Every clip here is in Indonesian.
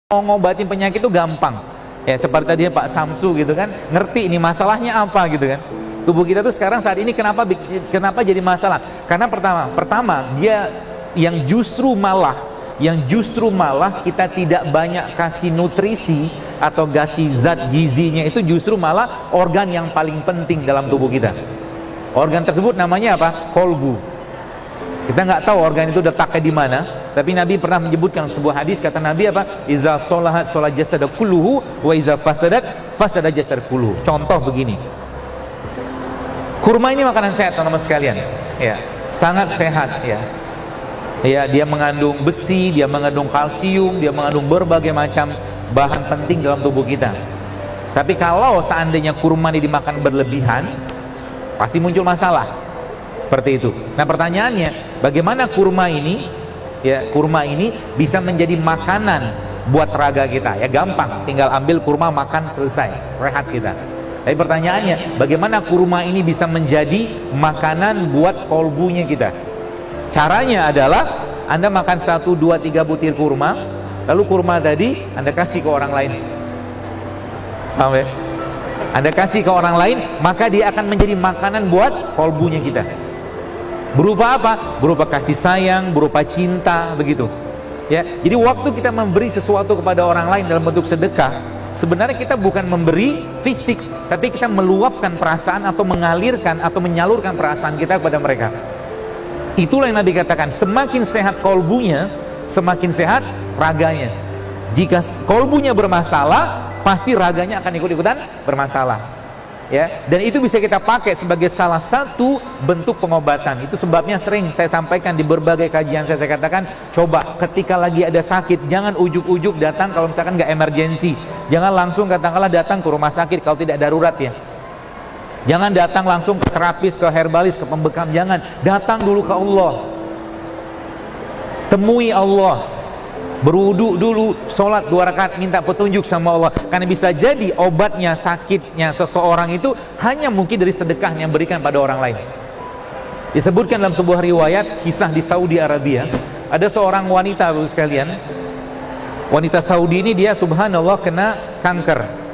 mau ngobatin penyakit itu gampang. Ya seperti tadi Pak Samsu gitu kan, ngerti ini masalahnya apa gitu kan. Tubuh kita tuh sekarang saat ini kenapa jadi masalah? Karena pertama dia yang justru malah kita tidak banyak kasih nutrisi atau kasih zat gizinya, itu justru malah organ yang paling penting dalam tubuh kita. Organ tersebut namanya apa? Kolbu. Kita nggak tahu organ itu letaknya di mana, tapi Nabi pernah menyebutkan sebuah hadis, kata Nabi apa? Iza sholahat sholat jasad kulluhu wa iza fasada jasad kulluhu. Contoh begini. Kurma ini makanan sehat teman-teman sekalian. Ya, sangat sehat ya. Ya, dia mengandung besi, dia mengandung kalsium, dia mengandung berbagai macam bahan penting dalam tubuh kita. Tapi kalau seandainya kurma ini dimakan berlebihan, pasti muncul masalah. Seperti itu. Nah pertanyaannya, bagaimana kurma ini bisa menjadi makanan buat raga kita? Ya gampang, tinggal ambil kurma makan selesai, rehat kita. Tapi pertanyaannya, bagaimana kurma ini bisa menjadi makanan buat kolbunya kita? Caranya adalah Anda makan 1, 2, 3 butir kurma, lalu kurma tadi Anda kasih ke orang lain. Paham ya? Anda kasih ke orang lain, maka dia akan menjadi makanan buat kolbunya kita. Berupa apa? Berupa kasih sayang, berupa cinta, begitu. Ya, jadi waktu kita memberi sesuatu kepada orang lain dalam bentuk sedekah, sebenarnya kita bukan memberi fisik, tapi kita meluapkan perasaan atau mengalirkan atau menyalurkan perasaan kita kepada mereka. Itulah yang Nabi katakan, semakin sehat kolbunya, semakin sehat raganya. Jika kolbunya bermasalah, pasti raganya akan ikut-ikutan bermasalah. Ya, dan itu bisa kita pakai sebagai salah satu bentuk pengobatan. Itu sebabnya sering saya sampaikan di berbagai kajian saya katakan, coba ketika lagi ada sakit, jangan ujuk-ujuk datang kalau misalkan nggak emergensi. Jangan langsung katakanlah datang ke rumah sakit kalau tidak darurat ya. Jangan datang langsung ke terapis, ke herbalis, ke pembekam. Jangan, datang dulu ke Allah. Temui Allah. Berwudu dulu, sholat 2 rakaat, minta petunjuk sama Allah. Karena bisa jadi obatnya, sakitnya seseorang itu hanya mungkin dari sedekah yang berikan pada orang lain. Disebutkan dalam sebuah riwayat kisah di Saudi Arabia, ada seorang wanita sekalian. Wanita Saudi ini dia subhanallah kena kanker.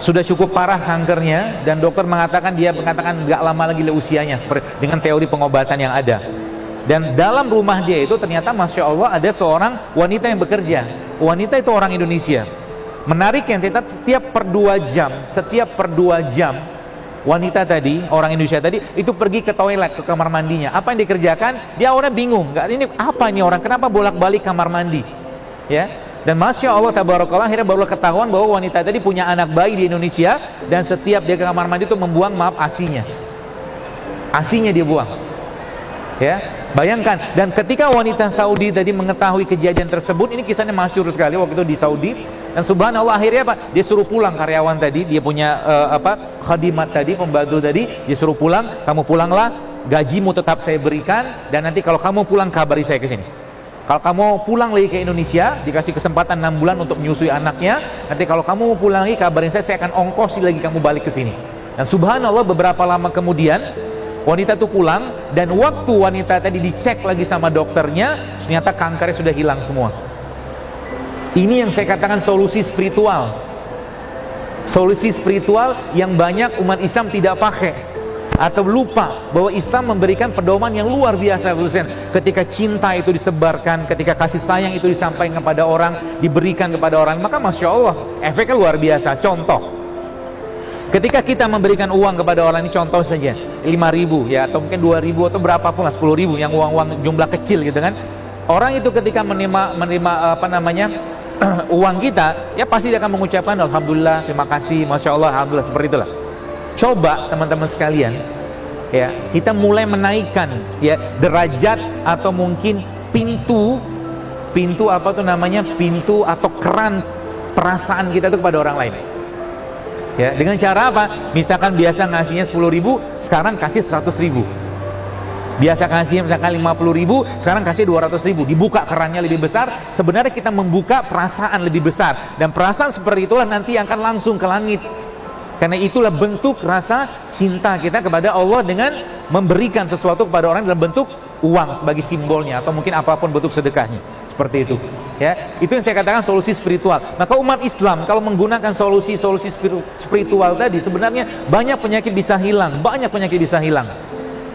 Sudah cukup parah kankernya, dan dokter mengatakan gak lama lagi usianya, seperti dengan teori pengobatan yang ada. Dan dalam rumah dia itu ternyata Masya Allah ada seorang wanita yang bekerja. Wanita itu orang Indonesia. Menariknya setiap per 2 jam wanita tadi, orang Indonesia tadi itu pergi ke toilet, ke kamar mandinya. Apa yang dikerjakan? Dia awalnya bingung, ini apa ini orang, kenapa bolak-balik kamar mandi? Ya. Dan Masya Allah tabarakallah, akhirnya baru ketahuan bahwa wanita tadi punya anak bayi di Indonesia, dan setiap dia ke kamar mandi itu membuang asinya dia buang. Ya, bayangkan. Dan ketika wanita Saudi tadi mengetahui kejadian tersebut, ini kisahnya masyhur sekali waktu itu di Saudi, dan subhanallah akhirnya apa? Dia suruh pulang karyawan tadi, dia punya khadimat tadi, pembantu tadi, dia suruh pulang, kamu pulanglah, gajimu tetap saya berikan, dan nanti kalau kamu pulang kabari saya ke sini. Kalau kamu pulang lagi ke Indonesia, dikasih kesempatan 6 bulan untuk menyusui anaknya, nanti kalau kamu pulang lagi kabarin saya akan ongkosi lagi kamu balik ke sini. Dan subhanallah beberapa lama kemudian wanita itu pulang, dan waktu wanita tadi dicek lagi sama dokternya, ternyata kankernya sudah hilang semua. Ini yang saya katakan solusi spiritual. Solusi spiritual yang banyak umat Islam tidak pakai atau lupa bahwa Islam memberikan pedoman yang luar biasa. Ketika cinta itu disebarkan, ketika kasih sayang itu disampaikan kepada orang, diberikan kepada orang, maka Masya Allah efeknya luar biasa. Contoh, ketika kita memberikan uang kepada orang, ini contoh saja 5.000 ya, atau mungkin 2.000 atau berapapun lah, 10.000 yang uang jumlah kecil gitu kan. Orang itu ketika menerima uang kita, ya pasti dia akan mengucapkan alhamdulillah, terima kasih, Masya Allah, alhamdulillah, seperti itulah. Coba teman-teman sekalian ya, kita mulai menaikkan ya derajat atau mungkin pintu atau keran perasaan kita itu kepada orang lain. Ya, dengan cara apa? Misalkan biasa ngasihnya 10.000, sekarang kasih 100.000. Biasa kasih misalkan 50.000, sekarang kasih 200.000. Dibuka kerannya lebih besar. Sebenarnya kita membuka perasaan lebih besar, dan perasaan seperti itulah nanti akan langsung ke langit. Karena itulah bentuk rasa cinta kita kepada Allah dengan memberikan sesuatu kepada orang dalam bentuk uang sebagai simbolnya, atau mungkin apapun bentuk sedekahnya. Seperti itu. Ya, itu yang saya katakan solusi spiritual. Maka umat Islam kalau menggunakan solusi-solusi spiritual tadi, sebenarnya banyak penyakit bisa hilang,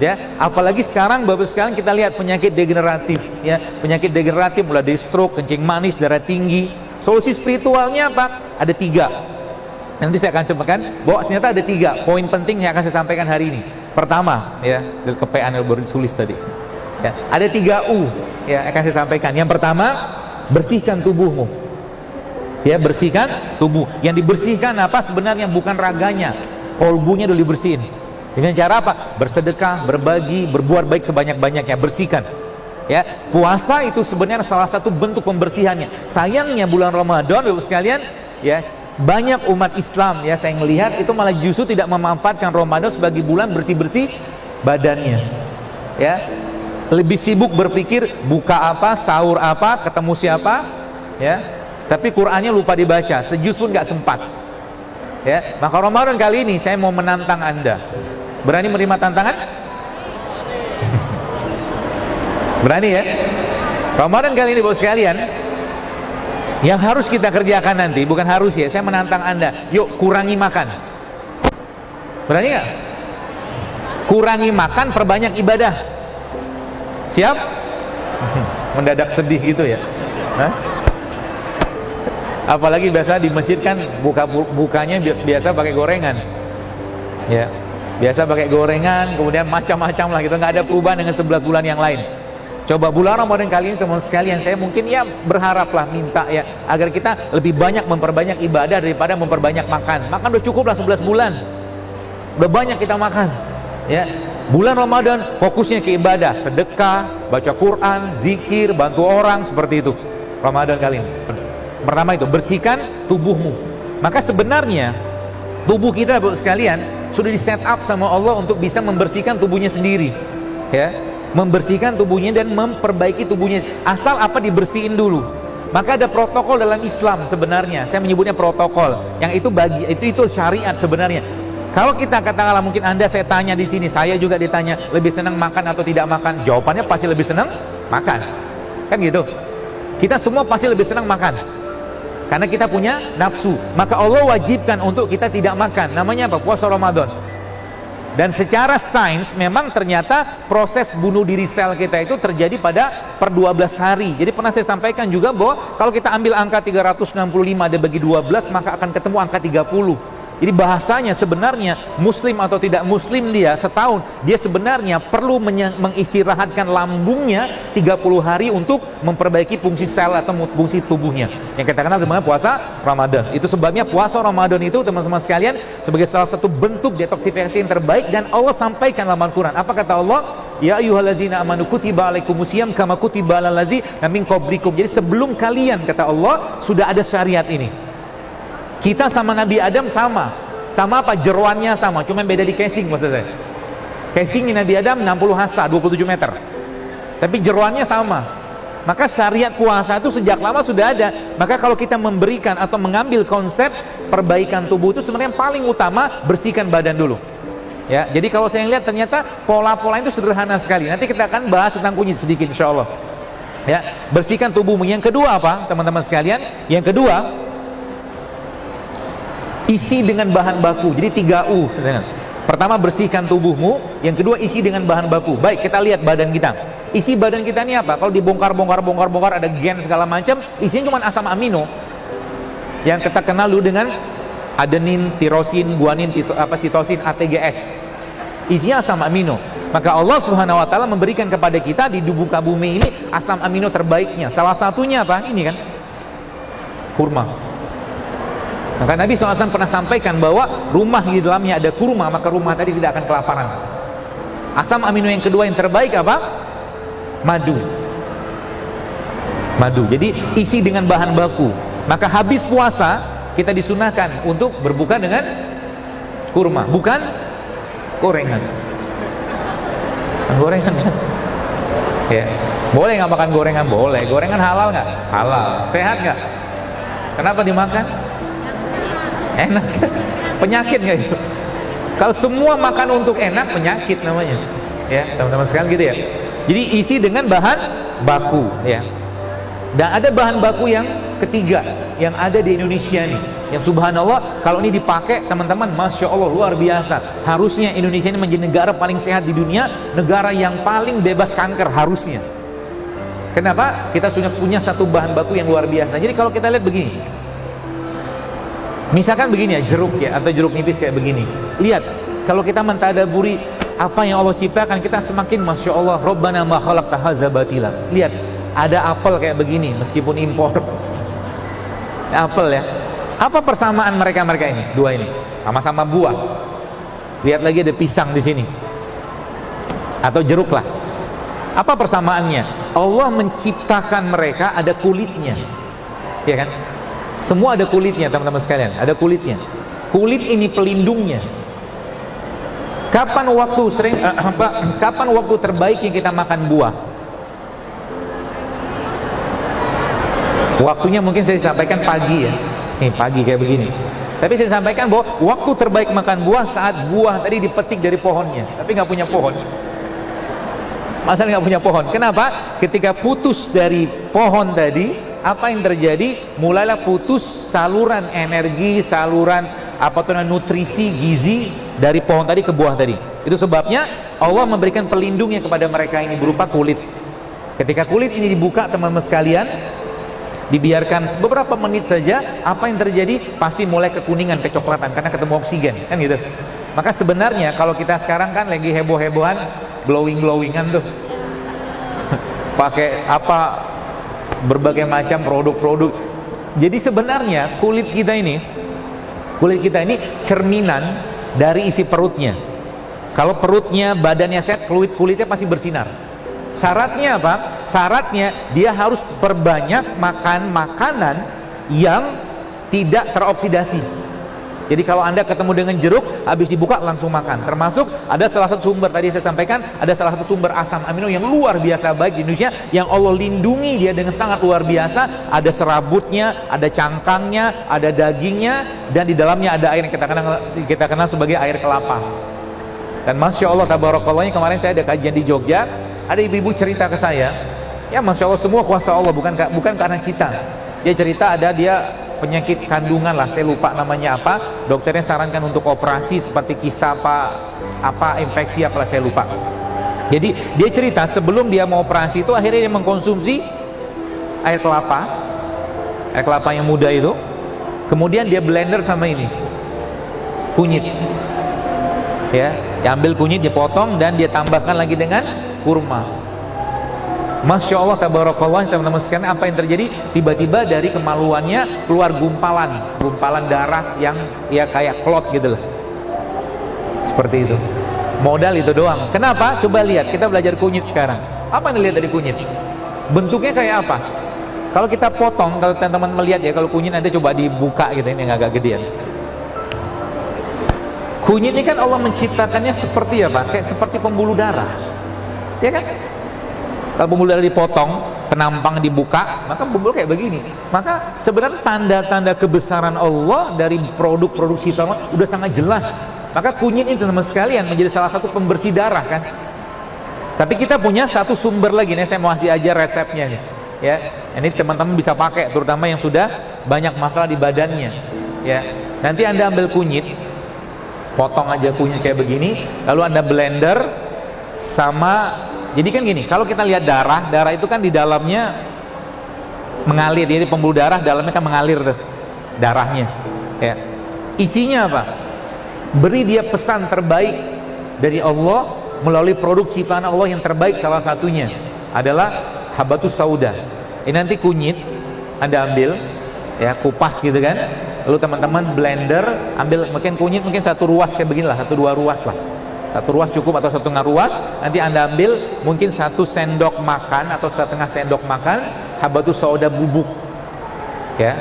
Ya, apalagi sekarang, Bapak sekalian, kita lihat penyakit degeneratif, ya, penyakit degeneratif mulai dari stroke, kencing manis, darah tinggi. Solusi spiritualnya apa? Ada 3. Nanti saya akan sampaikan bahwa ternyata ada 3 poin penting yang akan saya sampaikan hari ini. Pertama, ya, dari kepean yang baru ditulis tadi. Ya, ada 3 U, ya, akan saya sampaikan. Yang pertama, bersihkan tubuhmu. Ya, bersihkan tubuh. Yang dibersihkan apa? Sebenarnya bukan raganya, kolbunya dulu dibersihin. Dengan cara apa? Bersedekah, berbagi, berbuat baik sebanyak-banyaknya, bersihkan. Ya, puasa itu sebenarnya salah satu bentuk pembersihannya. Sayangnya bulan Ramadan, Bapak sekalian, ya, banyak umat Islam, ya, saya melihat itu malah justru tidak memanfaatkan Ramadan sebagai bulan bersih-bersih badannya. Ya, lebih sibuk berpikir buka apa, sahur apa, ketemu siapa, ya. Tapi Qur'annya lupa dibaca, sejuz pun nggak sempat. Ya, maka Ramadan kali ini saya mau menantang Anda. Berani menerima tantangan? Berani ya? Ramadan kali ini Bapak sekalian, yang harus kita kerjakan nanti, bukan harus ya, saya menantang Anda. Yuk kurangi makan. Berani nggak? Kurangi makan, perbanyak ibadah. Siap? Mendadak sedih gitu ya. Hah? Apalagi biasa di masjid kan bukanya biasa pakai gorengan. Ya, biasa pakai gorengan, kemudian macam-macam lah gitu, nggak ada perubahan dengan 11 bulan yang lain. Coba bulan Ramadan kali ini teman sekalian, saya mungkin ya berharaplah, minta ya, agar kita lebih banyak memperbanyak ibadah daripada memperbanyak makan. Makan udah cukup lah 11 bulan. Udah banyak kita makan. Ya, bulan Ramadan fokusnya ke ibadah, sedekah, baca Quran, zikir, bantu orang, seperti itu. Ramadan kali ini. Pertama itu, bersihkan tubuhmu. Maka sebenarnya tubuh kita Bapak sekalian sudah di set up sama Allah untuk bisa membersihkan tubuhnya sendiri. Ya, membersihkan tubuhnya dan memperbaiki tubuhnya. Asal apa? Dibersihin dulu. Maka ada protokol dalam Islam sebenarnya. Saya menyebutnya protokol. Yang itu syariat sebenarnya. Kalau kita katakanlah, mungkin Anda saya tanya di sini, saya juga ditanya, lebih senang makan atau tidak makan? Jawabannya pasti lebih senang makan. Kan gitu. Kita semua pasti lebih senang makan. Karena kita punya nafsu. Maka Allah wajibkan untuk kita tidak makan. Namanya apa? Puasa Ramadan. Dan secara sains memang ternyata proses bunuh diri sel kita itu terjadi pada per 12 hari. Jadi pernah saya sampaikan juga bahwa kalau kita ambil angka 365 dan bagi 12, maka akan ketemu angka 30. Jadi bahasanya sebenarnya muslim atau tidak muslim dia setahun, dia sebenarnya perlu mengistirahatkan lambungnya 30 hari untuk memperbaiki fungsi sel atau fungsi tubuhnya. Yang kita kenal dengan puasa Ramadan. Itu sebabnya puasa Ramadan itu teman-teman sekalian sebagai salah satu bentuk detoksifikasi yang terbaik, dan Allah sampaikan dalam Al-Quran. Apa kata Allah? Ya ayyuhallazina amanu kutiba alaikumusiyam kama kutiba alal ladzina min qablikum. Jadi sebelum kalian, kata Allah, sudah ada syariat ini. Kita sama Nabi Adam sama apa? Jeroannya sama, cuma beda di casing maksud saya. Casingnya Nabi Adam 60 hasta, 27 meter. Tapi jeroannya sama. Maka syariat puasa itu sejak lama sudah ada. Maka kalau kita memberikan atau mengambil konsep perbaikan tubuh itu sebenarnya yang paling utama bersihkan badan dulu. Ya, jadi kalau saya lihat ternyata pola-pola itu sederhana sekali. Nanti kita akan bahas tentang kunyit sedikit insyaallah. Ya, bersihkan tubuhmu. Yang kedua apa, teman-teman sekalian? Yang kedua, isi dengan bahan baku. Jadi 3 U. Pertama, bersihkan tubuhmu. Yang kedua, isi dengan bahan baku. Baik, kita lihat badan kita. Isi badan kita ini apa? Kalau dibongkar ada gen segala macam, isinya cuma asam amino. Yang kita kenal dulu dengan adenin, tirosin, guanin, sitosin, ATGS. Isinya asam amino. Maka Allah Subhanahu wa taala memberikan kepada kita di muka bumi ini asam amino terbaiknya. Salah satunya apa? Ini kan. Kurma. Maka Nabi SAW pernah sampaikan bahwa rumah di dalamnya ada kurma, maka rumah tadi tidak akan kelaparan. Asam amino yang kedua yang terbaik apa? Madu. Jadi isi dengan bahan baku. Maka habis puasa kita disunahkan untuk berbuka dengan kurma, bukan gorengan. Gorengan ya. Boleh nggak makan gorengan? Boleh. Gorengan halal nggak? Halal. Sehat nggak? Kenapa dimakan? Enak. Penyakit nggak itu? Kalau semua makan untuk enak, penyakit namanya. Ya, teman-teman sekalian gitu ya. Jadi isi dengan bahan baku ya. Dan ada bahan baku yang ketiga yang ada di Indonesia nih, yang subhanallah kalau ini dipakai teman-teman, masya Allah luar biasa. Harusnya Indonesia ini menjadi negara paling sehat di dunia, negara yang paling bebas kanker harusnya. Kenapa? Kita sudah punya satu bahan baku yang luar biasa. Jadi kalau kita lihat begini, misalkan begini ya, jeruk ya, atau jeruk nipis kayak begini. Lihat, kalau kita mentadaburi apa yang Allah ciptakan, kita semakin masya Allah, Rabbana ma khalaqta hadza batila. Lihat, ada apel kayak begini meskipun impor. Apel ya. Apa persamaan mereka ini? Dua ini sama-sama buah. Lihat lagi ada pisang di sini. Atau jeruk lah. Apa persamaannya? Allah menciptakan mereka ada kulitnya. Ya kan? Semua ada kulitnya, teman-teman sekalian, ada kulitnya. Kulit ini pelindungnya. Kapan waktu terbaiknya kita makan buah? Waktunya mungkin saya sampaikan pagi ya. Nih pagi kayak begini. Tapi saya sampaikan bahwa waktu terbaik makan buah saat buah tadi dipetik dari pohonnya, tapi nggak punya pohon. Masalah nggak punya pohon. Kenapa? Ketika putus dari pohon tadi, apa yang terjadi? Mulailah putus saluran energi, saluran nutrisi, gizi dari pohon tadi ke buah tadi. Itu sebabnya Allah memberikan pelindungnya kepada mereka ini berupa kulit. Ketika kulit ini dibuka, teman-teman sekalian, dibiarkan beberapa menit saja, apa yang terjadi? Pasti mulai kekuningan, kecoklatan, karena ketemu oksigen, kan gitu. Maka sebenarnya kalau kita sekarang kan lagi heboh-hebohan, glowing-glowingan tuh, pakai apa, berbagai macam produk-produk. Jadi sebenarnya kulit kita ini cerminan dari isi perutnya. Kalau perutnya, badannya sehat, kulitnya pasti bersinar. Syaratnya apa? Syaratnya dia harus perbanyak makan makanan yang tidak teroksidasi. Jadi kalau Anda ketemu dengan jeruk, habis dibuka langsung makan. Termasuk ada salah satu sumber, tadi saya sampaikan, ada salah satu sumber asam amino yang luar biasa baik di Indonesia, yang Allah lindungi dia dengan sangat luar biasa. Ada serabutnya, ada cangkangnya, ada dagingnya, dan di dalamnya ada air yang kita kenal sebagai air kelapa. Dan masya Allah tabarakallah, kemarin saya ada kajian di Jogja, ada ibu-ibu cerita ke saya, ya masya Allah semua kuasa Allah, bukan karena kita. Dia cerita ada dia penyakit kandungan lah, saya lupa namanya apa, dokternya sarankan untuk operasi seperti kista apa infeksi apa, saya lupa. Jadi dia cerita sebelum dia mau operasi itu akhirnya dia mengkonsumsi air kelapa yang muda itu, kemudian dia blender sama ini kunyit, ya, diambil kunyit, dipotong dan dia tambahkan lagi dengan kurma. Masya Allah tabarakallah, teman-teman sekalian, apa yang terjadi? Tiba-tiba dari kemaluannya keluar gumpalan darah yang ya kayak klot gitu lah, seperti itu. Modal itu doang. Kenapa? Coba lihat, kita belajar kunyit sekarang. Apa yang dilihat dari kunyit? Bentuknya kayak apa? Kalau kita potong, kalau teman-teman melihat ya, kalau kunyit nanti coba dibuka gitu, ini yang agak gedean. Kunyit ini kan Allah menciptakannya seperti apa? Kayak seperti pembuluh darah, ya kan? Kalau pembuluh darah dipotong, penampang dibuka, maka pembuluh kayak begini. Maka sebenarnya tanda-tanda kebesaran Allah dari produk-produk sisa Allah udah sangat jelas. Maka kunyit ini teman-teman sekalian menjadi salah satu pembersih darah kan. Tapi kita punya satu sumber lagi nih, saya mau kasih aja resepnya nih. Ya, ini teman-teman bisa pakai, terutama yang sudah banyak masalah di badannya. Ya, nanti Anda ambil kunyit, potong aja kunyit kayak begini, lalu Anda blender sama. Jadi kan gini, kalau kita lihat darah itu kan di dalamnya mengalir, jadi pembuluh darah dalamnya kan mengalir tuh darahnya. Ya. Isinya apa? Beri dia pesan terbaik dari Allah melalui produk ciptaan Allah yang terbaik, salah satunya adalah habatus sauda. Ini nanti kunyit Anda ambil, ya, kupas gitu kan. Lalu teman-teman blender, ambil mungkin kunyit mungkin satu ruas kayak beginilah, 1-2 ruas lah. Satu ruas cukup atau 1,5 ruas. Nanti Anda ambil mungkin 1 sendok makan atau 1/2 sendok makan habatus sauda bubuk, ya,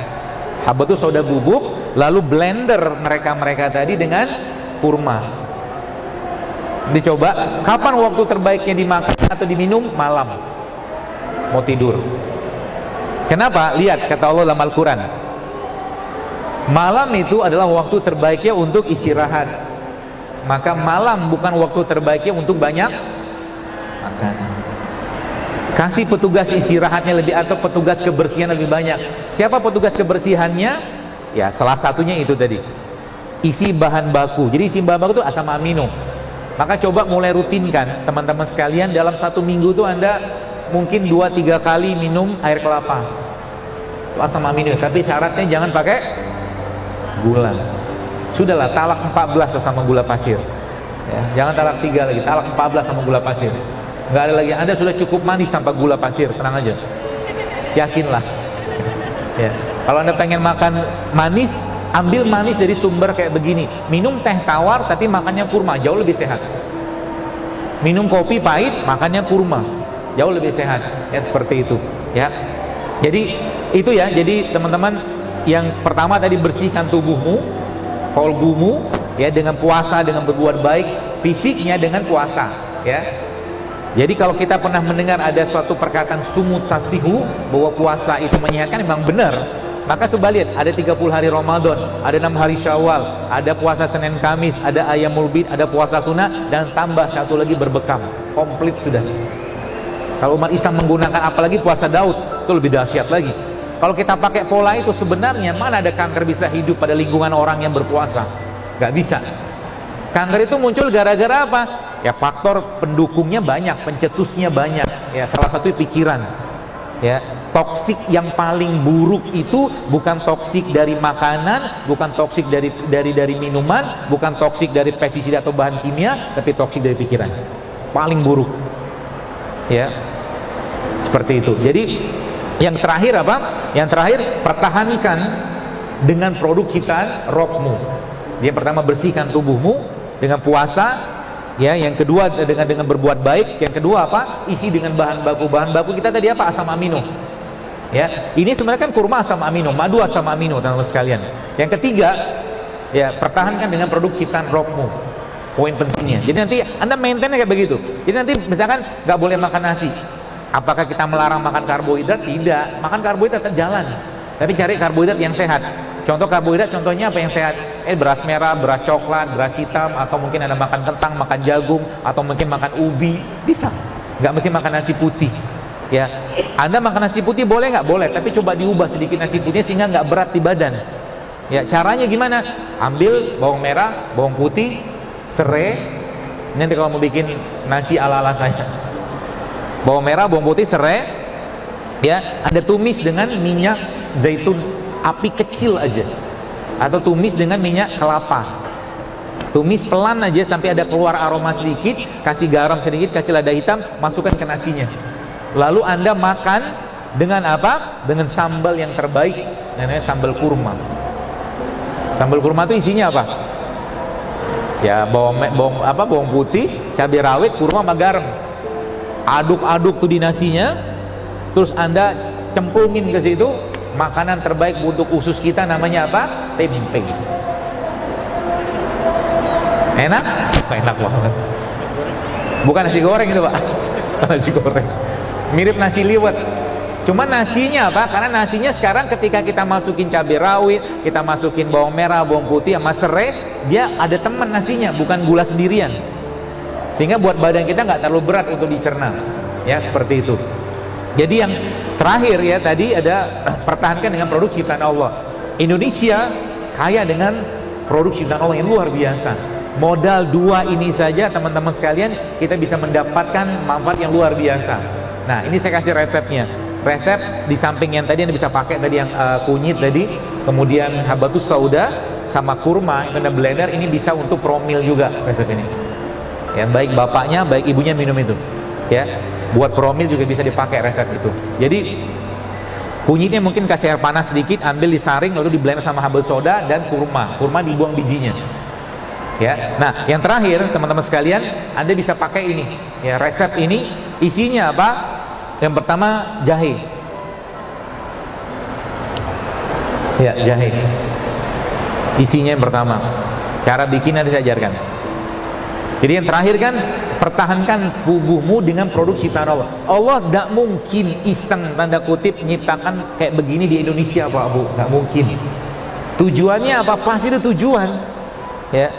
habatus sauda bubuk, lalu blender mereka tadi dengan kurma. Dicoba kapan waktu terbaiknya dimakan atau diminum? Malam mau tidur. Kenapa? Lihat kata Allah dalam Al-Quran, malam itu adalah waktu terbaiknya untuk istirahat. Maka malam bukan waktu terbaiknya untuk banyak makan. Kasih petugas istirahatnya lebih atau petugas kebersihan lebih banyak. Siapa petugas kebersihannya? Ya salah satunya itu tadi, isi bahan baku. Jadi isi bahan baku itu asam amino. Maka coba mulai rutinkan teman-teman sekalian, dalam 1 minggu tuh Anda mungkin 2-3 kali minum air kelapa. Itu asam amino, tapi syaratnya jangan pakai gula. Sudahlah, talak 14 sama gula pasir. Ya, jangan talak 3 lagi, talak 14 sama gula pasir. Nggak ada lagi. Anda sudah cukup manis tanpa gula pasir, tenang aja. Yakinlah. Ya. Kalau Anda pengen makan manis, ambil manis dari sumber kayak begini. Minum teh tawar tapi makannya kurma, jauh lebih sehat. Minum kopi pahit, makannya kurma, jauh lebih sehat. Ya seperti itu. Ya. Jadi itu ya. Jadi teman-teman, yang pertama tadi bersihkan tubuhmu, kolbumu, ya dengan puasa, dengan berbuat baik fisiknya dengan puasa. Ya. Jadi kalau kita pernah mendengar ada suatu perkataan sumut tasihu, bahwa puasa itu menyehatkan, memang benar. Maka coba lihat, ada 30 hari Ramadan, ada 6 hari Syawal, ada puasa Senin Kamis, ada Ayyamul Bid, ada puasa sunnah, dan tambah satu lagi berbekam. Komplit sudah. Kalau umat Islam menggunakan apalagi puasa Daud, itu lebih dahsyat lagi. Kalau kita pakai pola itu, sebenarnya mana ada kanker bisa hidup pada lingkungan orang yang berpuasa? Gak bisa. Kanker itu muncul gara-gara apa? Ya faktor pendukungnya banyak, pencetusnya banyak. Ya salah satu pikiran. Ya, toksik yang paling buruk itu bukan toksik dari makanan, bukan toksik dari minuman, bukan toksik dari pestisida atau bahan kimia, tapi toksik dari pikiran. Paling buruk. Ya. Seperti itu. Jadi yang terakhir apa? Yang terakhir, pertahankan dengan produk ciptaan rohmu. Yang pertama, bersihkan tubuhmu dengan puasa. Ya, yang kedua dengan berbuat baik. Yang kedua apa? Isi dengan bahan baku. Bahan baku kita tadi apa? Asam amino. Ya, ini sebenarnya kan kurma asam amino, madu asam amino, teman-teman sekalian. Yang ketiga, ya pertahankan dengan produk ciptaan rohmu. Poin pentingnya. Jadi nanti Anda maintain kayak begitu. Jadi nanti misalkan nggak boleh makan nasi. Apakah kita melarang makan karbohidrat? Tidak. Makan karbohidrat tetap jalan. Tapi cari karbohidrat yang sehat. Contoh karbohidrat, contohnya apa yang sehat? Beras merah, beras coklat, beras hitam, atau mungkin Anda makan kentang, makan jagung, atau mungkin makan ubi, bisa. Nggak mesti makan nasi putih. Ya, Anda makan nasi putih boleh nggak? Boleh, tapi coba diubah sedikit nasi putihnya sehingga nggak berat di badan. Ya, caranya gimana? Ambil bawang merah, bawang putih, serai. Nanti kalau mau bikin nasi ala-ala saya, bawang merah, bawang putih, serai. Ya, Anda tumis dengan minyak zaitun api kecil aja, atau tumis dengan minyak kelapa. Tumis pelan aja sampai ada keluar aroma sedikit, kasih garam sedikit, kasih lada hitam, masukkan ke nasinya. Lalu Anda makan dengan apa? Dengan sambal yang terbaik, namanya sambal kurma. Sambal kurma itu isinya apa? Ya bawang putih, cabai rawit, kurma sama garam. Aduk-aduk tuh di nasinya, terus Anda cemplungin ke situ. Makanan terbaik untuk usus kita namanya apa? Tempe. Enak? Enak banget. Bukan nasi goreng itu, Pak. Nasi goreng. Mirip nasi liwet. Cuma nasinya apa? Karena nasinya sekarang ketika kita masukin cabai rawit, kita masukin bawang merah, bawang putih sama serai, dia ada teman nasinya, bukan gula sendirian. Sehingga buat badan kita nggak terlalu berat untuk dicerna. Ya, seperti itu. Jadi yang terakhir ya tadi ada pertahankan dengan produk ciptaan Allah. Indonesia kaya dengan produk ciptaan Allah yang luar biasa. Modal 2 ini saja teman-teman sekalian, kita bisa mendapatkan manfaat yang luar biasa. Nah, ini saya kasih resepnya. Resep di samping yang tadi Anda bisa pakai tadi yang kunyit tadi, kemudian habatus sauda sama kurma yang Anda blender, ini bisa untuk promil juga resep ini. Ya, baik bapaknya, baik ibunya minum itu. Ya. Buat promil juga bisa dipakai resep itu. Jadi kunyitnya mungkin kasih air panas sedikit, ambil disaring lalu di blender sama habatus soda dan kurma. Kurma dibuang bijinya. Ya. Nah, yang terakhir teman-teman sekalian, Anda bisa pakai ini. Ya, resep ini isinya apa? Yang pertama jahe. Ya, jahe. Isinya yang pertama. Cara bikin nanti saya ajarkan. Jadi yang terakhir kan, pertahankan tubuhmu dengan produk ciptaan Allah. Allah tidak mungkin iseng tanda kutip menciptakan kayak begini di Indonesia, Pak Bu. Tidak mungkin. Tujuannya apa? Pasti itu tujuan. Ya.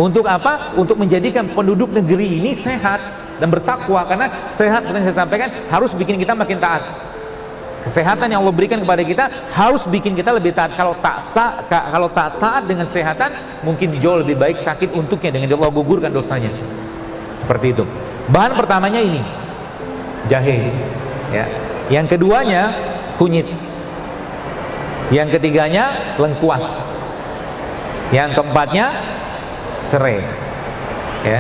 Untuk apa? Untuk menjadikan penduduk negeri ini sehat. dan bertakwa, karena sehat seperti saya sampaikan harus bikin kita makin taat. Kesehatan yang Allah berikan kepada kita harus bikin kita lebih taat. Kalau tak taat dengan kesehatan, mungkin jauh lebih baik sakit untuknya dengan Allah gugurkan dosanya. Seperti itu. Bahan pertamanya ini jahe, ya. Yang keduanya kunyit. Yang ketiganya lengkuas. Yang keempatnya serai. Ya.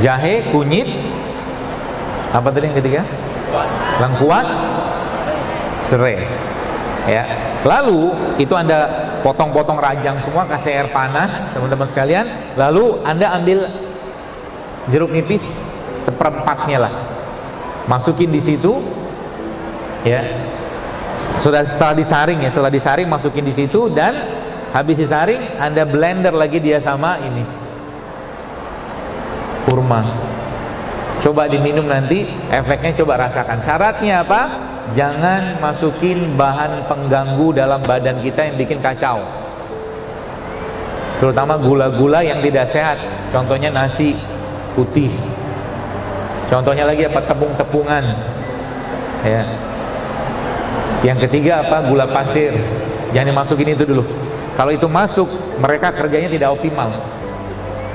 Jahe, kunyit, apa tadi yang ketiga? Lengkuas, serai. Ya. Lalu itu Anda potong-potong rajang semua, kasih air panas, teman-teman sekalian. Lalu Anda ambil jeruk nipis seperempatnya lah, masukin di situ, ya. Setelah disaring masukin di situ, dan habis disaring Anda blender lagi dia sama ini kurma. Coba diminum nanti, efeknya coba rasakan. Syaratnya apa? Jangan masukin bahan pengganggu dalam badan kita yang bikin kacau, terutama gula-gula yang tidak sehat. Contohnya nasi putih, contohnya lagi apa, tepung-tepungan, ya. Yang ketiga apa, gula pasir. Jangan dimasukin itu dulu. Kalau itu masuk, mereka kerjanya tidak optimal,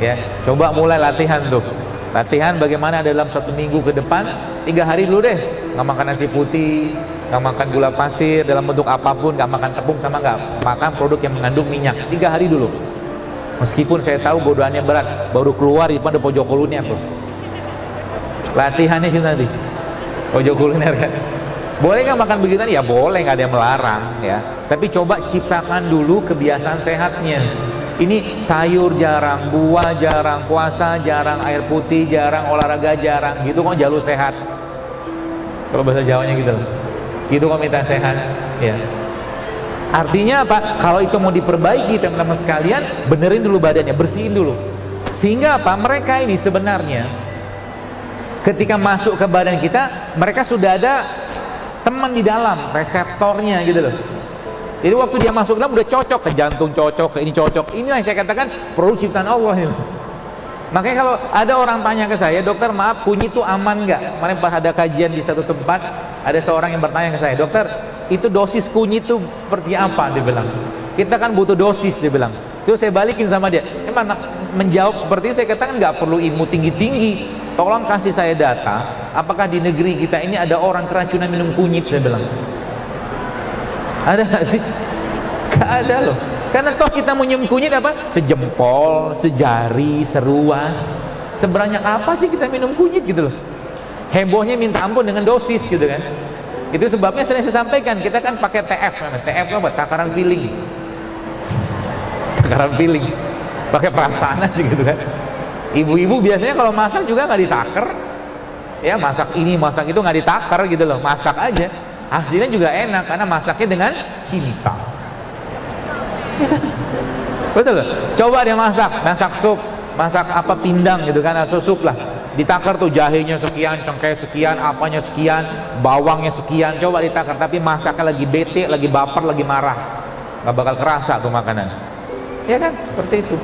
ya. Coba mulai latihan tuh. Latihan bagaimana dalam 1 minggu ke depan, 3 hari dulu deh, nggak makan nasi putih, nggak makan gula pasir dalam bentuk apapun, nggak makan tepung, sama nggak makan produk yang mengandung minyak. 3 hari dulu. Meskipun saya tahu godaannya berat, baru keluar di depan ada pojok kuliner tuh. Latihannya sih nanti pojok kuliner kan. Boleh nggak makan begitu? Ya boleh, nggak ada yang melarang, ya. Tapi coba ciptakan dulu kebiasaan sehatnya. Ini sayur jarang, buah jarang, puasa jarang, air putih jarang, olahraga jarang, gitu kok jalur sehat. Kalau bahasa Jawanya gitu, gitu kok minta sehat, ya. Artinya apa? Kalau itu mau diperbaiki, teman-teman sekalian, benerin dulu badannya, bersihin dulu. Sehingga apa? Mereka ini sebenarnya ketika masuk ke badan kita, mereka sudah ada teman di dalam, reseptornya gitu loh. Jadi waktu dia masuk dalam udah cocok, ke jantung cocok, ke ini cocok. Inilah yang saya katakan produk ciptaan Allah ini. Makanya kalau ada orang tanya ke saya, dokter maaf, kunyit itu aman nggak? Kemarin pas ada kajian di satu tempat, ada seorang yang bertanya ke saya, dokter, itu dosis kunyit itu seperti apa? Dia bilang, kita kan butuh dosis, dia bilang. Terus saya balikin sama dia, emang menjawab seperti itu, saya katakan nggak perlu ilmu tinggi-tinggi. Tolong kasih saya data, apakah di negeri kita ini ada orang keracunan minum kunyit, saya bilang. Ada nggak sih? Nggak ada loh. Karena toh kita mau nyium kunyit apa? Sejempol, sejari, seruas. Sebanyak apa sih kita minum kunyit gitu loh. Hebohnya minta ampun dengan dosis gitu kan. Itu sebabnya sering saya sampaikan, kita kan pakai TF. TF itu apa? Takaran feeling. Takaran feeling. Pakai perasaan aja gitu kan. Ibu-ibu biasanya kalau masak juga nggak ditaker. Ya masak ini, masak itu nggak ditaker gitu loh. Masak aja. Hasilnya juga enak karena masaknya dengan cinta. Betul loh. Coba dia masak sup, masak apa pindang gitu kan, atau sup lah. Ditakar tuh jahenya sekian, cengkeh sekian, apanya sekian, bawangnya sekian. Coba ditakar, tapi masaknya lagi bete, lagi baper, lagi marah. Gak bakal kerasa tuh makanan. Ya kan? Seperti itu.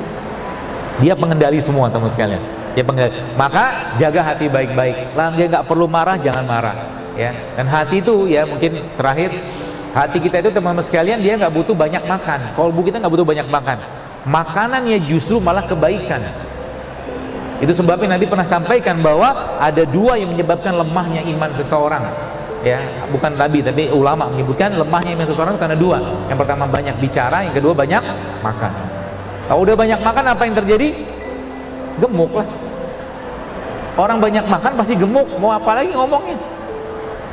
Dia pengendali semua teman sekalian. Dia pengendali. Maka jaga hati baik-baik. Lah dia nggak perlu marah, jangan marah. Ya, dan hati itu ya mungkin terakhir, hati kita itu teman-teman sekalian dia nggak butuh banyak makan. Kolbu kita nggak butuh banyak makan. Makanannya justru malah kebaikan. Itu sebabnya Nabi pernah sampaikan bahwa ada 2 yang menyebabkan lemahnya iman seseorang. Ya, bukan Nabi tapi ulama menyebutkan lemahnya iman seseorang itu karena 2. Yang pertama banyak bicara, yang kedua banyak makan. Kalau udah banyak makan apa yang terjadi? Gemuk lah. Orang banyak makan pasti gemuk. Mau apa lagi ngomongnya?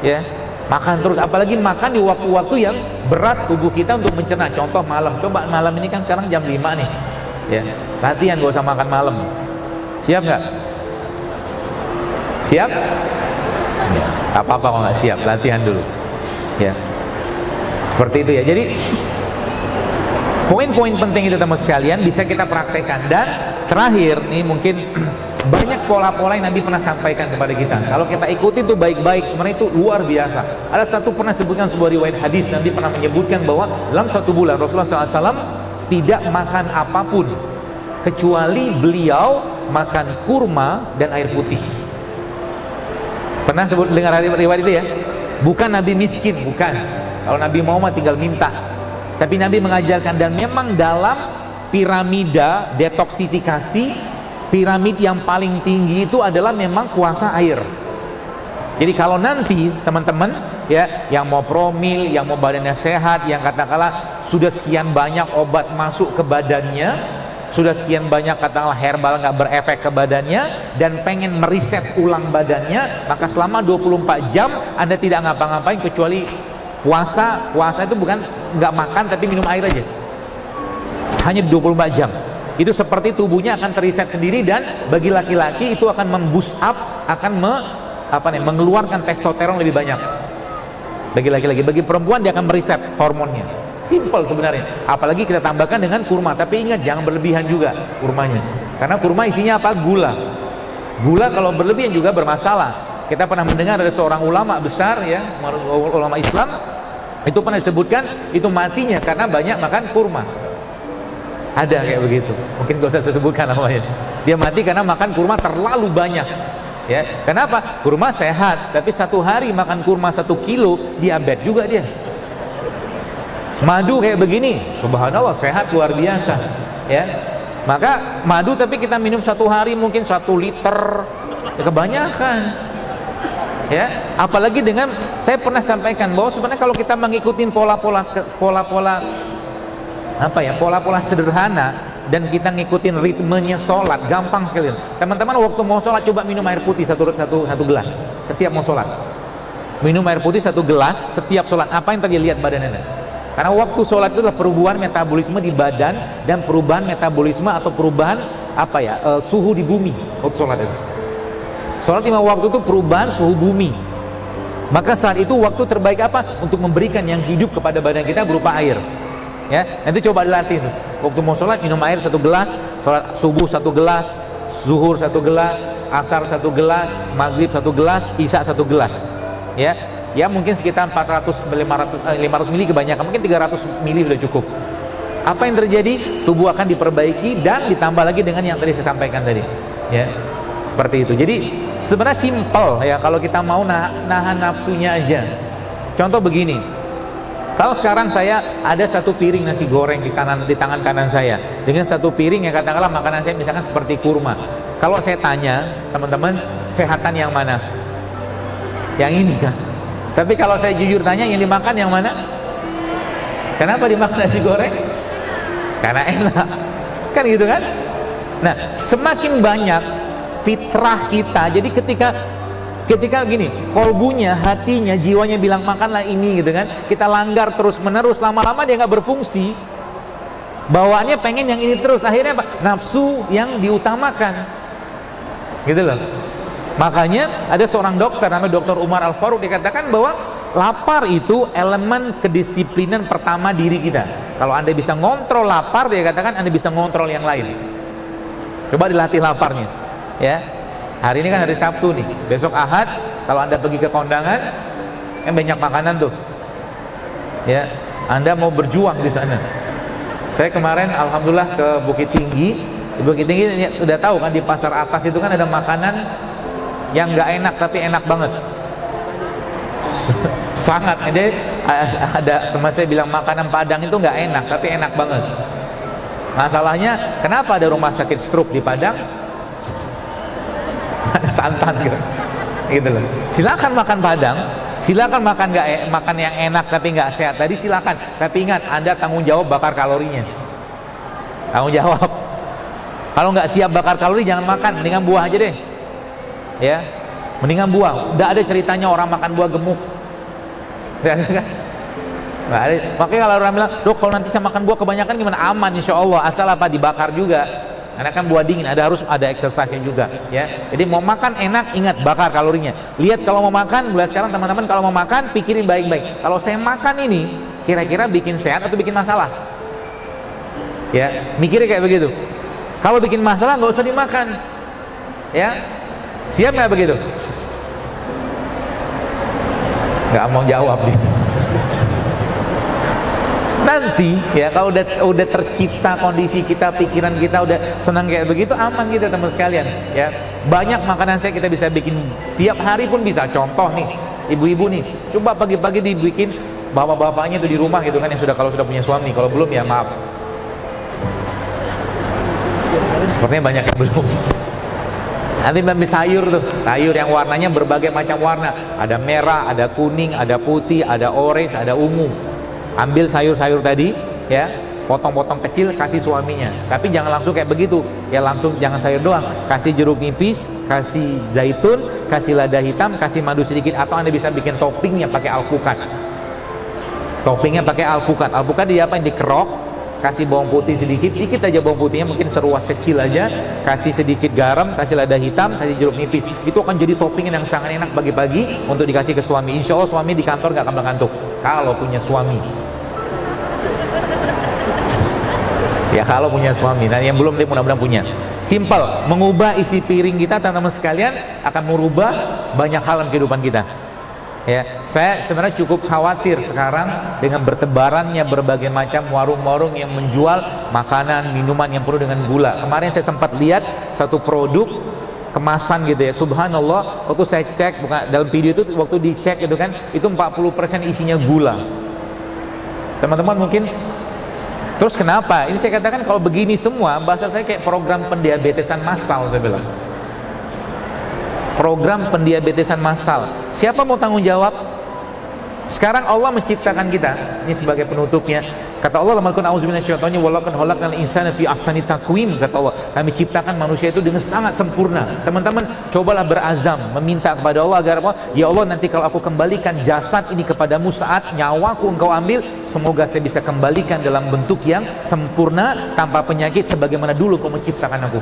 Ya, makan terus, apalagi makan di waktu-waktu yang berat tubuh kita untuk mencerna. Contoh malam, coba malam ini kan sekarang jam 5 nih. Ya, latihan gak usah makan malam. Siap nggak? Siap? Ya, apa-apa kalau nggak siap, latihan dulu. Ya, seperti itu ya. Jadi poin-poin penting itu teman sekalian bisa kita praktekkan. Dan terakhir nih mungkin banyak pola-pola yang Nabi pernah sampaikan kepada kita. Kalau kita ikuti itu baik-baik, sebenarnya itu luar biasa. Ada satu pernah sebutkan sebuah riwayat hadis, Nabi pernah menyebutkan bahwa dalam 1 bulan Rasulullah SAW tidak makan apapun kecuali beliau makan kurma dan air putih. Pernah sebut dengar riwayat itu ya? Bukan Nabi miskin, bukan. Kalau Nabi mau mah tinggal minta. Tapi Nabi mengajarkan, dan memang dalam piramida detoksifikasi, piramid yang paling tinggi itu adalah memang kuasa air. Jadi kalau nanti teman-teman ya, yang mau promil, yang mau badannya sehat, yang katakanlah sudah sekian banyak obat masuk ke badannya, sudah sekian banyak katakanlah herbal nggak berefek ke badannya, dan pengen meriset ulang badannya, maka selama 24 jam Anda tidak ngapa-ngapain kecuali puasa. Puasa itu bukan nggak makan tapi minum air aja, hanya 24 jam. Itu seperti tubuhnya akan teriset sendiri, dan bagi laki-laki itu akan memboost up, akan mengeluarkan testosteron lebih banyak. Bagi laki-laki, bagi perempuan dia akan meriset hormonnya. Simple sebenarnya. Apalagi kita tambahkan dengan kurma. Tapi ingat, jangan berlebihan juga kurmanya, karena kurma isinya apa? Gula. Gula kalau berlebihan juga bermasalah. Kita pernah mendengar ada seorang ulama besar ya, ulama Islam, itu pernah disebutkan itu matinya karena banyak makan kurma. Ada kayak begitu. Mungkin gak usah saya sebutkan namanya. Dia mati karena makan kurma terlalu banyak. Ya, kenapa? Kurma sehat, tapi satu hari makan kurma 1 kilo, diabetes juga dia. Madu kayak begini, subhanallah sehat luar biasa. Ya, maka madu tapi kita minum 1 hari mungkin 1 liter, ya kebanyakan. Ya, apalagi dengan, saya pernah sampaikan bahwa sebenarnya kalau kita mengikuti pola-pola sederhana, dan kita ngikutin ritmenya sholat, gampang sekali. Teman-teman waktu mau sholat coba minum air putih satu gelas setiap mau sholat. Minum air putih 1 gelas setiap sholat. Apa yang terjadi? Lihat badan Anda. Karena waktu sholat itu adalah perubahan metabolisme di badan, dan perubahan metabolisme atau perubahan suhu di bumi waktu sholat itu. Sholat 5 waktu itu perubahan suhu bumi. Maka saat itu waktu terbaik apa? Untuk memberikan yang hidup kepada badan kita berupa air. Ya, nanti coba dilatih tuh. Waktu mau sholat minum air 1 gelas, sholat subuh 1 gelas, zuhur 1 gelas, asar 1 gelas, maghrib 1 gelas, isya 1 gelas. Ya mungkin sekitar 500 mili kebanyakan, mungkin 300 mili sudah cukup. Apa yang terjadi? Tubuh akan diperbaiki dan ditambah lagi dengan yang tadi saya sampaikan tadi. Ya, seperti itu. Jadi sebenarnya simple ya kalau kita mau nahan nafsunya aja. Contoh begini. Kalau sekarang saya ada 1 piring nasi goreng di tangan kanan saya, dengan 1 piring yang katakanlah makanan saya misalkan seperti kurma. Kalau saya tanya teman-teman, sehatan yang mana? Yang ini kan. Tapi kalau saya jujur tanya, yang dimakan yang mana? Kenapa dimakan nasi goreng? Karena enak. Kan gitu kan? Nah, semakin banyak fitrah kita. Jadi ketika gini, kolbunya, hatinya, jiwanya bilang makanlah ini gitu kan, kita langgar terus menerus, lama-lama dia nggak berfungsi. Bawaannya pengen yang ini terus, akhirnya apa? Nafsu yang diutamakan, gitu loh. Makanya ada seorang dokter namanya Dr. Umar Al-Faruq, dikatakan bahwa lapar itu elemen kedisiplinan pertama diri kita. Kalau Anda bisa ngontrol lapar, dia katakan Anda bisa ngontrol yang lain. Coba dilatih laparnya, ya. Hari ini kan hari Sabtu nih, besok Ahad, kalau Anda pergi ke kondangan, banyak makanan tuh. Ya, Anda mau berjuang di sana. Saya kemarin alhamdulillah ke Bukit Tinggi. Di Bukit Tinggi sudah tahu kan, di pasar atas itu kan ada makanan yang nggak enak tapi enak banget. Sangat. Jadi ada teman saya bilang makanan Padang itu nggak enak tapi enak banget. Masalahnya kenapa ada rumah sakit stroke di Padang? Ada santan gitu loh. Silakan makan Padang, silakan makan yang enak tapi nggak sehat tadi, silakan. Tapi ingat, Anda tanggung jawab bakar kalorinya. Tanggung jawab. Kalau nggak siap bakar kalori jangan makan, mendingan buah aja deh. Ya, mendingan buah. Udah ada ceritanya orang makan buah gemuk. Nggak ada. Makanya kalau orang bilang, dok kalau nanti saya makan buah kebanyakan gimana? Aman insya Allah, asal apa? Dibakar juga. Karena kan buah dingin, harus ada exercise-nya juga, ya. Jadi mau makan enak, ingat bakar kalorinya. Lihat kalau mau makan, mulai sekarang teman-teman kalau mau makan pikirin baik-baik. Kalau saya makan ini, kira-kira bikin sehat atau bikin masalah? Ya, mikirnya kayak begitu. Kalau bikin masalah nggak usah dimakan, ya. Siap nggak begitu? Nggak mau jawab nih. Nanti ya kalau udah tercipta kondisi kita, pikiran kita udah senang kayak begitu, aman kita teman sekalian ya. Banyak makanan kita bisa bikin tiap hari pun bisa. Contoh nih, ibu-ibu nih, coba pagi-pagi dibikin bapak-bapaknya tuh di rumah gitu kan, yang kalau sudah punya suami. Kalau belum ya maaf, sepertinya banyak yang belum. Nanti ambil sayur tuh, sayur yang warnanya berbagai macam warna, ada merah, ada kuning, ada putih, ada orange, ada ungu. Ambil sayur-sayur tadi ya, potong-potong kecil, kasih suaminya. Tapi jangan langsung kayak begitu ya, langsung jangan sayur doang, kasih jeruk nipis, kasih zaitun, kasih lada hitam, kasih madu sedikit. Atau Anda bisa bikin toppingnya pakai alpukat. Toppingnya pakai alpukat. Alpukat diapain? Dikerok, kasih bawang putih sedikit aja, bawang putihnya mungkin seruas kecil aja, kasih sedikit garam, kasih lada hitam, kasih jeruk nipis. Itu akan jadi topping yang sangat enak pagi-pagi untuk dikasih ke suami. Insya Allah suami di kantor gak akan mengantuk kalau punya suami ya, kalau punya suami. Nah yang belum, dia mudah-mudahan punya. Simple, mengubah isi piring kita teman-teman sekalian akan merubah banyak hal dalam kehidupan kita ya. Saya sebenarnya cukup khawatir sekarang dengan bertebarannya berbagai macam warung-warung yang menjual makanan, minuman yang penuh dengan gula. Kemarin saya sempat lihat satu produk kemasan gitu ya, subhanallah, waktu saya cek, bukan dalam video itu, waktu dicek itu kan, itu 40% isinya gula. Teman-teman mungkin, terus kenapa? Ini saya katakan kalau begini semua, bahasa saya kayak program pendiabetesan massal, saya bilang. Program pendiabetesan massal. Siapa mau tanggung jawab? Sekarang Allah menciptakan kita, ini sebagai penutupnya. Kata Allah, "Lamakun auzubillahi walaqad khalaqnal insana fi ahsani taqwim." Kata Allah, kami ciptakan manusia itu dengan sangat sempurna. Teman-teman, cobalah berazam meminta kepada Allah agar apa? Ya Allah, nanti kalau aku kembalikan jasad ini kepadamu saat nyawaku engkau ambil, semoga saya bisa kembalikan dalam bentuk yang sempurna tanpa penyakit sebagaimana dulu kau menciptakan aku.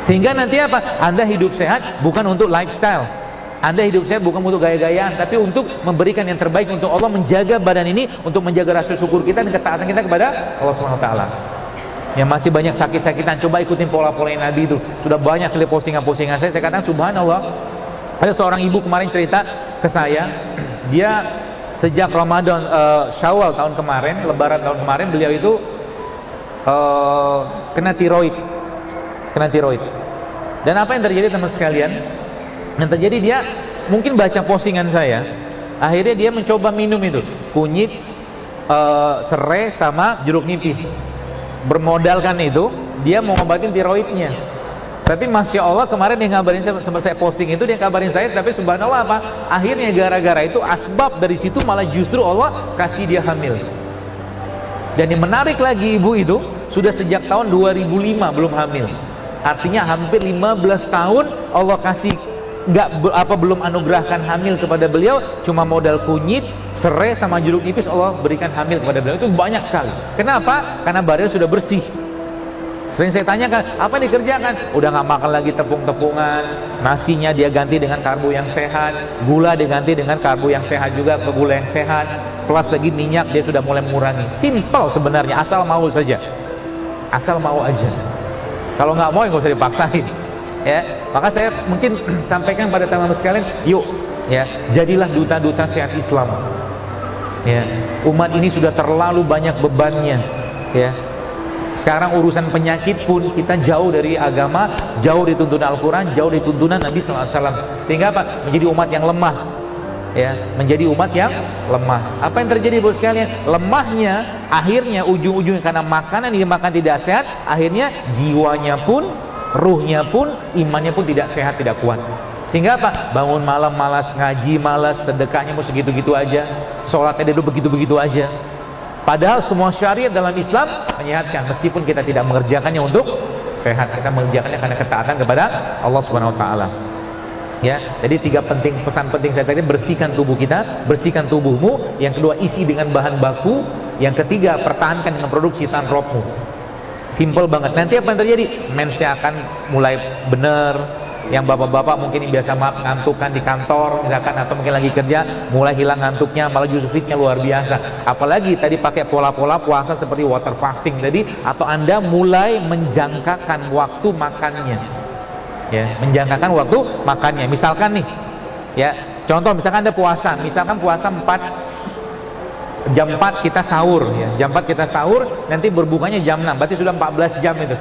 Sehingga nanti apa? Anda hidup sehat bukan untuk lifestyle, Anda hidup sehat bukan untuk gaya-gayaan, tapi untuk memberikan yang terbaik untuk Allah, menjaga badan ini, untuk menjaga rasa syukur kita dan ketaatan kita kepada Allah SWT. Yang masih banyak sakit-sakitan, coba ikutin pola-pola Nabi itu. Sudah banyak kali postingan-postingan saya katakan subhanallah. Ada seorang ibu kemarin cerita ke saya, dia sejak Ramadan, Syawal tahun kemarin, Lebaran tahun kemarin, beliau itu kena tiroid. Dan apa yang terjadi teman sekalian? Yang terjadi, dia mungkin baca postingan saya, akhirnya dia mencoba minum itu kunyit, serai sama jeruk nipis. Bermodalkan itu, dia mau ngobatin tiroidnya. Tapi Masya Allah, kemarin dia ngabarin saya, sempat saya posting itu, dia ngabarin saya, tapi subhanallah apa? Akhirnya gara-gara itu, asbab dari situ malah justru Allah kasih dia hamil. Dan yang menarik lagi, ibu itu sudah sejak tahun 2005 belum hamil. Artinya hampir 15 tahun Allah kasih belum anugerahkan hamil kepada beliau, cuma modal kunyit, serai sama jeruk nipis Allah berikan hamil kepada beliau. Itu banyak sekali. Kenapa? Karena badannya sudah bersih. Sering saya tanyakan, apa yang dikerjakan? Udah gak makan lagi tepung-tepungan, nasinya dia ganti dengan karbo yang sehat, gula diganti dengan karbo yang sehat juga, ke gula yang sehat, plus lagi minyak dia sudah mulai mengurangi. Simple sebenarnya, asal mau saja, asal mau aja. Kalau nggak mau, nggak usah dipaksain. Ya, maka saya mungkin sampaikan pada teman-teman sekalian, yuk, ya, jadilah duta-duta sehat Islam. Ya, umat ini sudah terlalu banyak bebannya. Ya, sekarang urusan penyakit pun kita jauh dari agama, jauh dari tuntunan Al-Quran, jauh dari tuntunan Nabi SAW. Sehingga apa? Menjadi umat yang lemah. Ya, menjadi umat yang lemah. Apa yang terjadi bos sekalian? Lemahnya akhirnya ujung-ujungnya karena makanan yang dimakan tidak sehat, akhirnya jiwanya pun, ruhnya pun, imannya pun tidak sehat, tidak kuat. Sehingga apa? Bangun malam malas, ngaji malas, sedekahnya mau segitu-gitu aja, sholatnya dulu begitu-begitu aja. Padahal semua syariat dalam Islam menyehatkan, meskipun kita tidak mengerjakannya untuk sehat, kita mengerjakannya karena ketaatan kepada Allah Subhanahu Wa Taala. Ya, jadi 3 pesan penting saya tadi: bersihkan tubuh kita, bersihkan tubuhmu. Yang kedua, isi dengan bahan baku. Yang ketiga, pertahankan dengan produk ciptaan rohmu. Simple banget. Nanti apa yang terjadi? Mensnya akan mulai benar. Yang bapak-bapak mungkin biasa ngantukkan di kantor misalkan, atau mungkin lagi kerja, mulai hilang ngantuknya, malah justru fitnya luar biasa. Apalagi tadi pakai pola-pola puasa seperti water fasting tadi, atau Anda mulai menjangkakan waktu makannya. Ya, menjangkakan waktu makannya. Misalkan nih, ya, contoh misalkan Anda puasa, misalkan puasa 4 jam 4 kita sahur ya. Jam 4 kita sahur, nanti berbukanya jam 6. Berarti sudah 14 jam itu.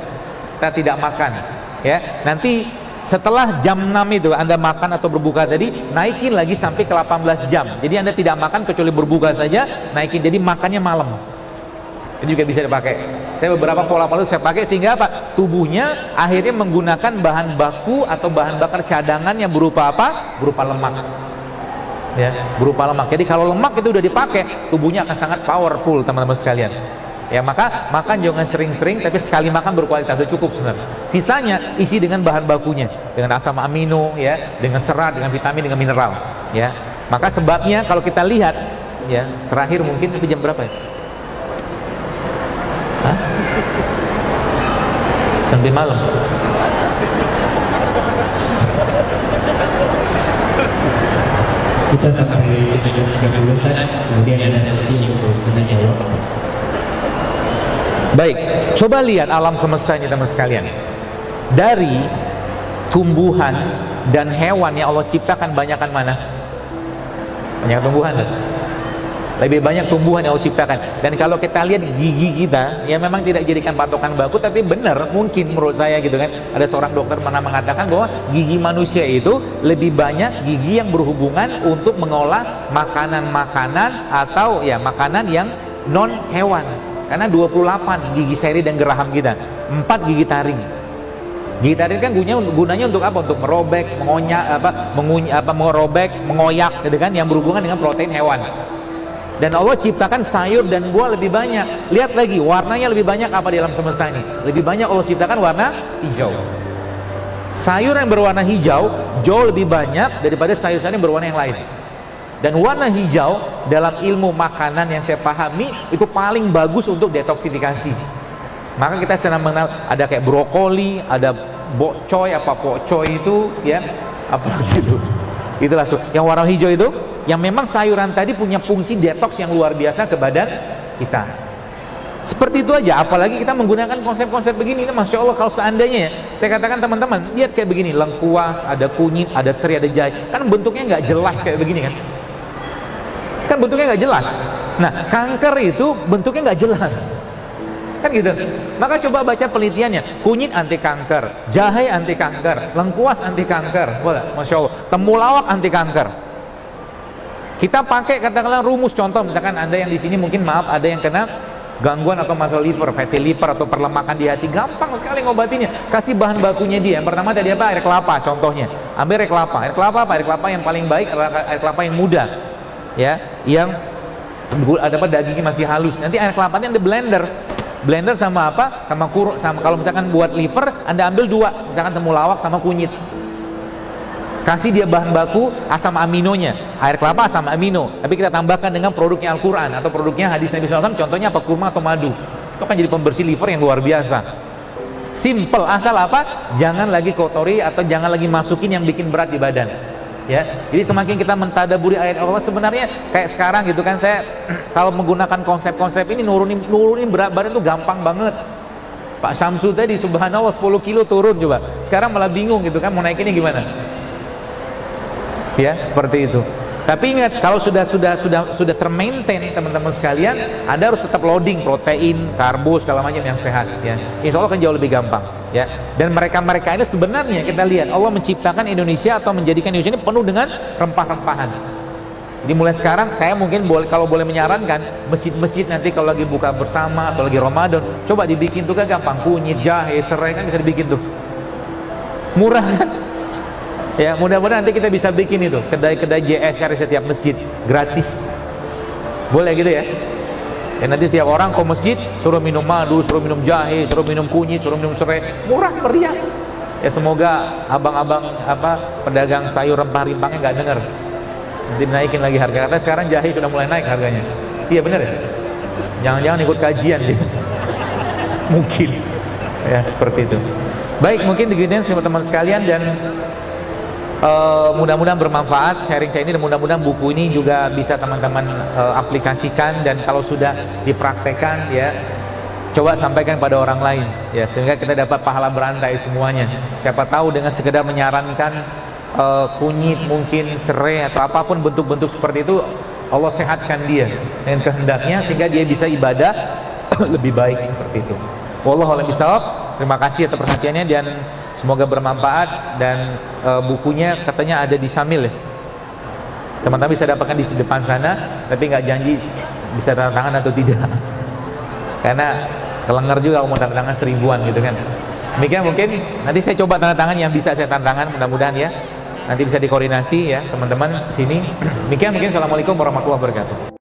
Kita tidak makan ya. Nanti setelah jam 6 itu Anda makan atau berbuka tadi, naikin lagi sampai ke 18 jam. Jadi Anda tidak makan kecuali berbuka saja, naikin. Jadi makannya malam. Itu juga bisa dipakai. Saya beberapa pola-pola saya pakai sehingga apa? Tubuhnya akhirnya menggunakan bahan baku atau bahan bakar cadangan yang berupa apa? Berupa lemak. Ya, berupa lemak. Jadi kalau lemak itu udah dipakai, tubuhnya akan sangat powerful, teman-teman sekalian. Ya, maka makan jangan sering-sering, tapi sekali makan berkualitas, sudah cukup sebenarnya. Sisanya isi dengan bahan bakunya, dengan asam amino, ya, dengan serat, dengan vitamin, dengan mineral. Ya, maka sebabnya kalau kita lihat, ya, terakhir mungkin itu jam berapa ya? Hah? Sampai malam. Kita sampai 7.30 kan, kemudian ada sesi untuk bertanya jawab. Baik, coba lihat alam semesta ini teman sekalian. Dari tumbuhan dan hewan yang Allah ciptakan banyakkan mana? Banyak tumbuhan. Lebih banyak tumbuhan yang Allah ciptakan. Dan kalau kita lihat gigi kita, ya memang tidak jadikan patokan baku, tapi benar mungkin menurut saya gitu kan. Ada seorang dokter pernah mengatakan bahwa gigi manusia itu lebih banyak gigi yang berhubungan untuk mengolah makanan-makanan atau ya makanan yang non hewan. Karena 28 gigi seri dan geraham kita, 4 gigi taring. Gigi taring kan gunanya untuk apa? Untuk merobek, merobek, mengoyak, gitu kan, yang berhubungan dengan protein hewan. Dan Allah ciptakan sayur dan buah lebih banyak. Lihat lagi, warnanya lebih banyak apa di alam semesta ini? Lebih banyak Allah ciptakan warna hijau. Sayur yang berwarna hijau jauh lebih banyak daripada sayur-sayur yang berwarna yang lain. Dan warna hijau dalam ilmu makanan yang saya pahami itu paling bagus untuk detoksifikasi. Maka kita sedang mengenal ada kayak brokoli, ada bokcoy, apa pokcoy itu ya, apa gitu. Itulah yang warna hijau itu, yang memang sayuran tadi punya fungsi detoks yang luar biasa ke badan kita. Seperti itu aja, apalagi kita menggunakan konsep-konsep begini. Masya Allah, kalau seandainya ya, saya katakan teman-teman, lihat kayak begini, lengkuas, ada kunyit, ada seri, ada jahe. Kan bentuknya nggak jelas kayak begini kan. Kan bentuknya nggak jelas. Nah, kanker itu bentuknya nggak jelas, kan gitu. Maka coba baca penelitiannya. Kunyit anti kanker, jahe anti kanker, lengkuas anti kanker. Boleh, masya Allah. Temulawak anti kanker. Kita pakai katakanlah rumus contoh, misalkan Anda yang di sini mungkin maaf ada yang kena gangguan atau masalah liver, fatty liver atau perlemakan di hati, gampang sekali ngobatinnya. Kasih bahan bakunya dia. Yang pertama tadi apa? Air kelapa contohnya. Ambil air kelapa. Air kelapa apa? Air kelapa yang paling baik adalah air kelapa yang muda. Ya, yang ada apa dagingnya masih halus. Nanti air kelapanya Anda blender sama apa? Sama kalau misalkan buat liver Anda ambil 2, misalkan temulawak sama kunyit. Kasih dia bahan baku asam aminonya. Air kelapa asam amino, tapi kita tambahkan dengan produknya Al-Qur'an atau produknya hadis Nabi SAW, contohnya apa? Kurma atau madu. Itu kan jadi pembersih liver yang luar biasa. Simple, asal apa? Jangan lagi kotori atau jangan lagi masukin yang bikin berat di badan. Ya, jadi semakin kita mentadaburi ayat Allah, sebenarnya kayak sekarang gitu kan, saya kalau menggunakan konsep-konsep ini nurunin berat badan itu gampang banget. Pak Syamsul tadi subhanallah 10 kilo turun coba. Sekarang malah bingung gitu kan, mau naikinnya gimana? Ya, seperti itu. Tapi ingat, kalau sudah termaintain teman-teman sekalian, Anda harus tetap loading protein, karbo, segala macam yang sehat ya. Insya Allah akan jauh lebih gampang ya. Dan mereka ini sebenarnya kita lihat Allah menciptakan Indonesia atau menjadikan Indonesia ini penuh dengan rempah-rempahan. Jadi mulai sekarang saya mungkin kalau boleh menyarankan masjid-masjid nanti kalau lagi buka bersama atau lagi Ramadan, coba dibikin tuh kan gampang, kunyit, jahe, serai kan bisa dibikin tuh. Murah kan? Ya, mudah-mudahan nanti kita bisa bikin itu kedai-kedai JSR di setiap masjid gratis. Boleh gitu ya? Ya nanti setiap orang ke masjid suruh minum madu, suruh minum jahe, suruh minum kunyit, suruh minum serai, murah meriah. Ya semoga abang-abang pedagang sayur rempah-rempahnya nggak dengar. Nanti naikin lagi harga. Karena sekarang jahe sudah mulai naik harganya. Iya benar ya? Jangan-jangan ikut kajian dia. Mungkin. Ya seperti itu. Baik, mungkin demikian teman-teman sekalian, dan mudah-mudahan bermanfaat sharing saya ini, dan mudah-mudahan buku ini juga bisa teman-teman aplikasikan, dan kalau sudah dipraktekkan ya coba sampaikan pada orang lain ya, sehingga kita dapat pahala berantai semuanya. Siapa tahu dengan sekedar menyarankan kunyit, mungkin serai atau apapun bentuk-bentuk seperti itu, Allah sehatkan dia dengan kehendaknya sehingga dia bisa ibadah lebih baik seperti itu. Wallahu a'lam bishawab. Terima kasih atas perhatiannya dan semoga bermanfaat. Dan bukunya katanya ada di Syamil ya. Teman-teman bisa dapatkan di depan sana, tapi nggak janji bisa tanda tangan atau tidak. Karena kelengar juga mau tanda tangan 1000-an gitu kan. Demikian mungkin nanti saya coba tanda tangan yang bisa saya tanda tangan, mudah-mudahan ya. Nanti bisa dikoordinasi ya teman-teman sini. Demikian mungkin. Assalamualaikum warahmatullahi wabarakatuh.